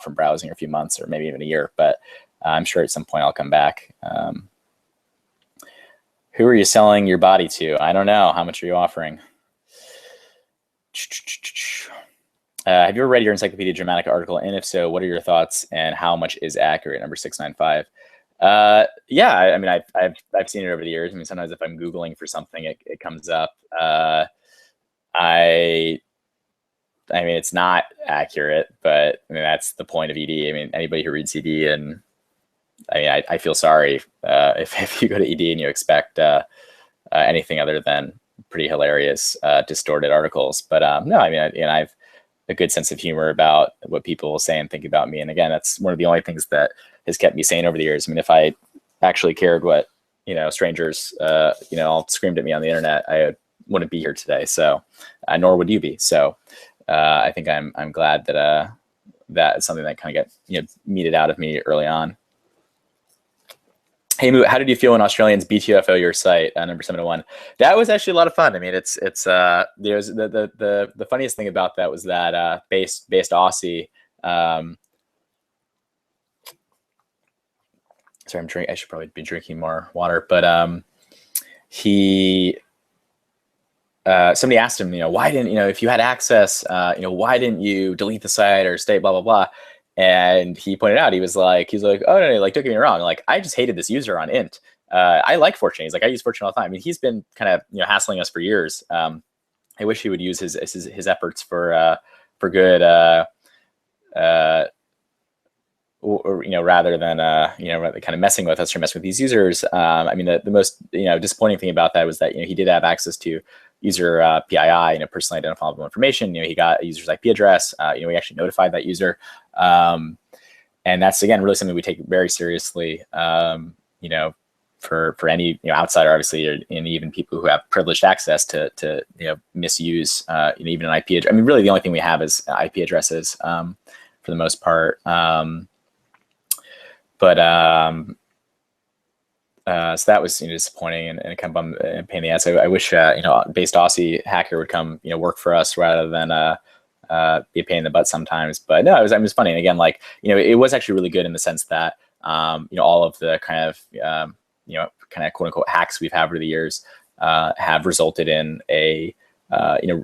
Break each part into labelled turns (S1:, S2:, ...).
S1: from browsing, or a few months, or maybe even a year, but I'm sure at some point I'll come back. Who are you selling your body to? I don't know. How much are you offering? Have you ever read your Encyclopedia Germanica article? And if so, what are your thoughts and how much is accurate? Number 695. Yeah, I mean, I've seen it over the years. I mean, sometimes if I'm Googling for something, it comes up. I mean, it's not accurate, but I mean, that's the point of ED. I mean, anybody who reads ED, and I mean, I feel sorry if you go to ED and you expect anything other than pretty hilarious, distorted articles. But no, I mean, I have a good sense of humor about what people say and think about me. And again, that's one of the only things that has kept me sane over the years. I mean, if I actually cared what, strangers, all screamed at me on the internet, I wouldn't be here today. So, nor would you be. So, I think I'm glad that that is something that kind of got meted out of me early on. Hey Moot, how did you feel when Australians BTFO your site? Number 701. That was actually a lot of fun. I mean, it's there's the funniest thing about that was that based Aussie. Sorry, I should probably be drinking more water, but somebody asked him, why didn't, if you had access, why didn't you delete the site or stay, blah, blah, blah. And he pointed out, he's like, oh, no, like, don't get me wrong. Like, I just hated this user on int. I like Fortune. He's like, I use Fortune all the time. I mean, he's been kind of, hassling us for years. I wish he would use his efforts for good, or rather than kind of messing with us or messing with these users. I mean, the most disappointing thing about that was that he did have access to user PII, personally identifiable information. He got a user's IP address. We actually notified that user, and that's again really something we take very seriously. For any outsider, obviously, and even people who have privileged access to misuse even an IP address. I mean, really, the only thing we have is IP addresses for the most part. So that was disappointing and kind of a pain in the ass. I wish based Aussie hacker would come work for us rather than be a pain in the butt sometimes. But no, it was funny. And again, like it was actually really good in the sense that all of the kind of quote unquote hacks we've had over the years have resulted in a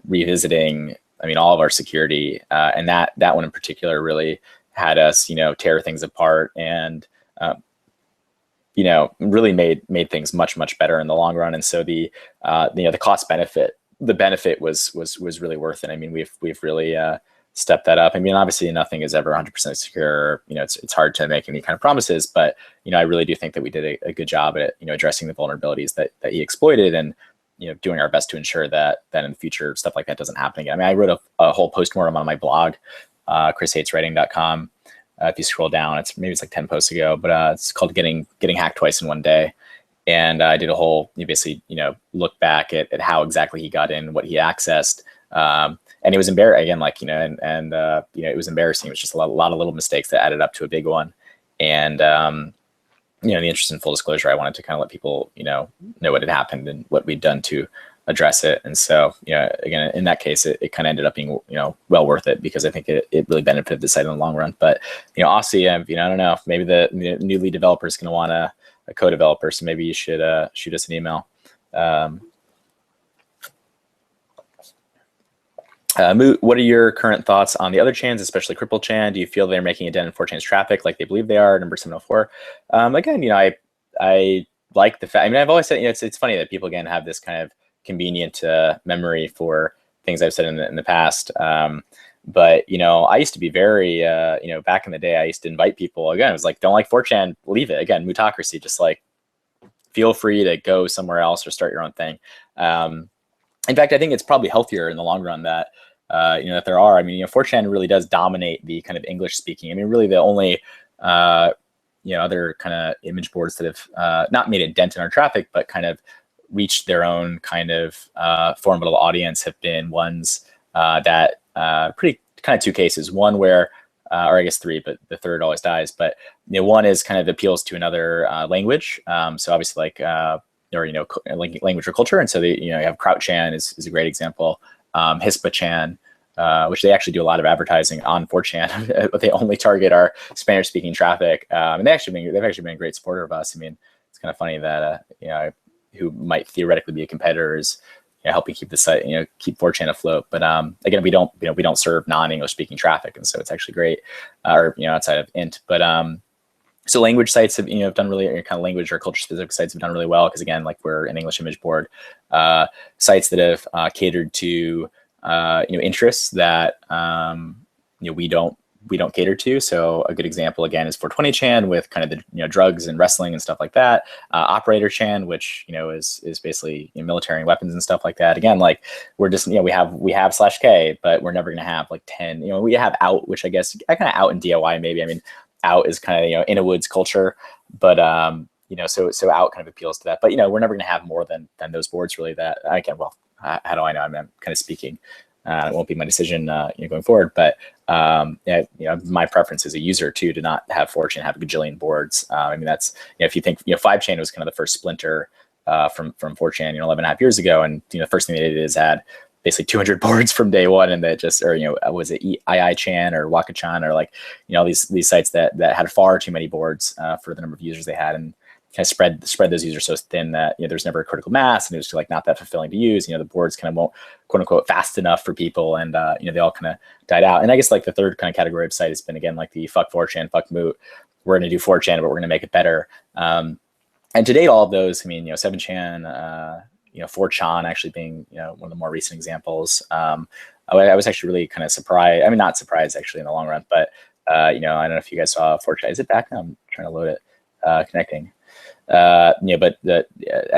S1: revisiting. I mean, all of our security, and that one in particular really had us tear things apart and really made things much better in the long run. And so the cost benefit, the benefit was really worth it. I mean, we've really stepped that up. I mean, obviously nothing is ever 100% secure. It's hard to make any kind of promises, but I really do think that we did a good job at addressing the vulnerabilities that he exploited, and doing our best to ensure that in the future stuff like that doesn't happen again. I mean, I wrote a whole postmortem on my blog, chrishateswriting.com. If you scroll down, it's like 10 posts ago, but it's called getting hacked twice in one day. And I did a whole, basically, look back at how exactly he got in, what he accessed. And it was embarrassing again, like, it was embarrassing. It was just a lot of little mistakes that added up to a big one. And, in the interest in full disclosure, I wanted to kind of let people, know what had happened and what we'd done to address it. And so, again, in that case, it kind of ended up being, well worth it, because I think it really benefited the site in the long run. But, Aussie, I don't know, maybe the new lead developer is going to want a co-developer. So maybe you should shoot us an email. Moot, what are your current thoughts on the other chans, especially Cripple Chan? Do you feel they're making a dent in 4chan's traffic like they believe they are? Number 704. Again, I like the fact, I mean, I've always said, it's funny that people, again, have this kind of convenient memory for things I've said in the past. But, I used to be very, back in the day, I used to invite people. Again, it was like, don't like 4chan, leave it. Again, Mootocracy, just like, feel free to go somewhere else or start your own thing. In fact, I think it's probably healthier in the long run that, that there are. I mean, 4chan really does dominate the kind of English speaking. I mean, really the only, other kind of image boards that have not made a dent in our traffic, but kind of reached their own kind of formidable audience have been ones that pretty kind of two cases. One where, or I guess three, but the third always dies. But one is kind of appeals to another language. So obviously like, or language or culture. And so you have Kraut Chan is a great example. Hispa Chan which they actually do a lot of advertising on 4chan, but they only target our Spanish-speaking traffic. And they've actually been a great supporter of us. I mean, it's kind of funny that who might theoretically be a competitor is helping keep the site, keep 4chan afloat. But again, we don't serve non-English speaking traffic, and so it's actually great, or outside of int. But so language sites have done really, kind of language or culture specific sites have done really well, because again, like we're an English image board. Sites that have catered to interests that we don't cater to. So a good example again is 420 Chan with kind of the drugs and wrestling and stuff like that. Operator Chan, which is basically military and weapons and stuff like that. Again, like we're just we have /K, but we're never going to have like 10. We have out, which I guess I kind of out in DIY maybe. I mean, out is kind of in a woods culture, but so out kind of appeals to that. But we're never going to have more than those boards really. That again, well, how do I know? I'm kind of speaking. It won't be my decision going forward, but my preference as a user too to not have 4chan have a gajillion boards. I mean, that's if you think 5chan was kind of the first splinter from 4chan 11.5 years ago, and the first thing they did is add basically 200 boards from day one, and that just, or was it II-chan or Waka-chan or like all these sites that had far too many boards for the number of users they had, and kind of spread those users so thin that there's never a critical mass, and it was like not that fulfilling to use. The boards kind of won't quote unquote fast enough for people, and they all kind of died out. And I guess like the third kind of category of site has been again like the fuck 4chan, fuck Moot. We're going to do 4chan, but we're going to make it better. And to date, all of those, I mean, 7chan, 4chan actually being one of the more recent examples. I was actually really kind of surprised. I mean, not surprised actually in the long run, but I don't know if you guys saw 4chan. Is it back now? I'm trying to load it, connecting. But the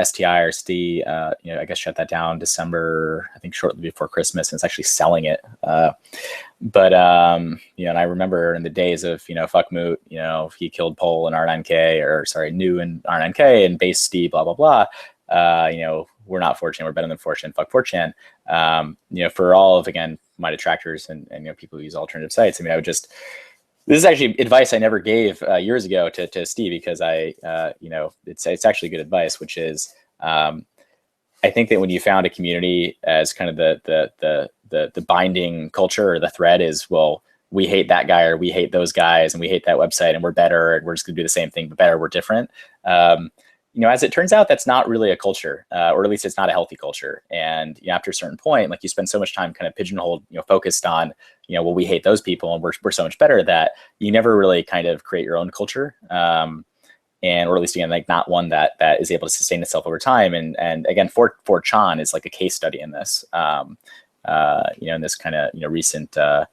S1: STI or ST, I guess shut that down December, I think shortly before Christmas, and it's actually selling it. And I remember in the days of, fuck Moot, he killed Pol and R9K, or sorry, New and R9K and base Steve, blah, blah, blah. We're not 4chan, we're better than 4chan, fuck 4chan. For all of, again, my detractors and people who use alternative sites, I mean, this is actually advice I never gave years ago to Steve, because it's actually good advice, which is I think that when you found a community as kind of the binding culture, or the thread is, well, we hate that guy or we hate those guys and we hate that website and we're better and we're just gonna do the same thing but better, we're different. As it turns out, that's not really a culture, or at least it's not a healthy culture. And after a certain point, like you spend so much time kind of pigeonholed, focused on, well, we hate those people and we're so much better, that you never really kind of create your own culture. Or at least again, like not one that is able to sustain itself over time. And again, 4chan is like a case study in this, in this kind of, recent uptick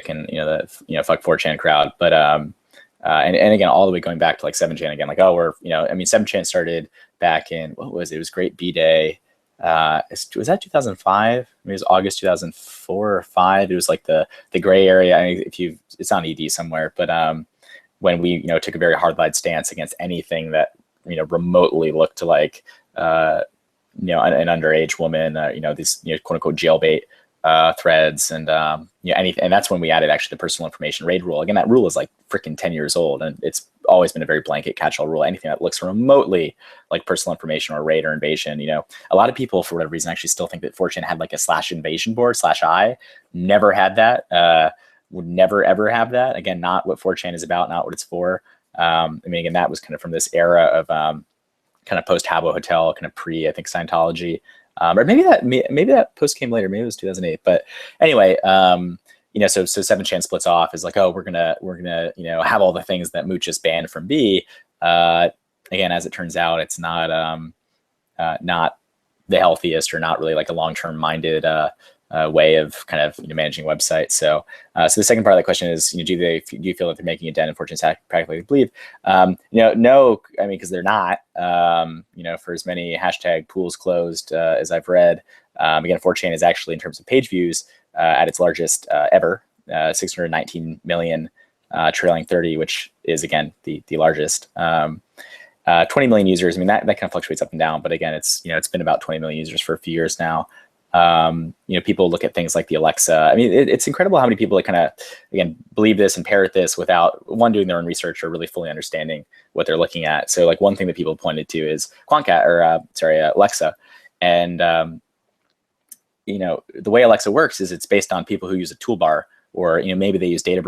S1: in, the fuck 4chan crowd. But, and again, all the way going back to like 7chan again, like, 7chan started back in, what was it? It was Great B-Day. Was that 2005? Maybe it was August 2004 or 5. It was like the gray area. I mean, it's on ED somewhere, but when we, took a very hard-line stance against anything that, remotely looked to like, an underage woman, these, quote unquote jailbait threads, and anything. And that's when we added actually the personal information raid rule. Again, that rule is like freaking 10 years old, and it's always been a very blanket catch-all rule. Anything that looks remotely like personal information or raid or invasion, a lot of people for whatever reason actually still think that 4chan had like a /invasion board /I. Never had that. Would never ever have that. Again, not what 4chan is about, not what it's for. Again, that was kind of from this era of kind of post Habbo Hotel, kind of pre, I think, Scientology. Or maybe that post came later. Maybe it was 2008. But anyway, so 7chan splits off, is like, oh, we're gonna have all the things that Moot just banned from B. Again, as it turns out, it's not the healthiest, or not really like a long-term minded way of kind of managing websites. So the second part of the question is, do you feel that they're making a dent in 4chan's practically believe? No, I mean, because they're not. For as many hashtag pools closed as I've read, again, 4chan is actually, in terms of page views, at its largest ever, 619 million, trailing 30, which is again the largest. 20 million users. I mean, that kind of fluctuates up and down, but again, it's been about 20 million users for a few years now. People look at things like the Alexa. I mean, it's incredible how many people kind of, again, believe this and parrot this without doing their own research or really fully understanding what they're looking at. So like one thing that people pointed to is Alexa. And the way Alexa works is it's based on people who use a toolbar, or maybe they use data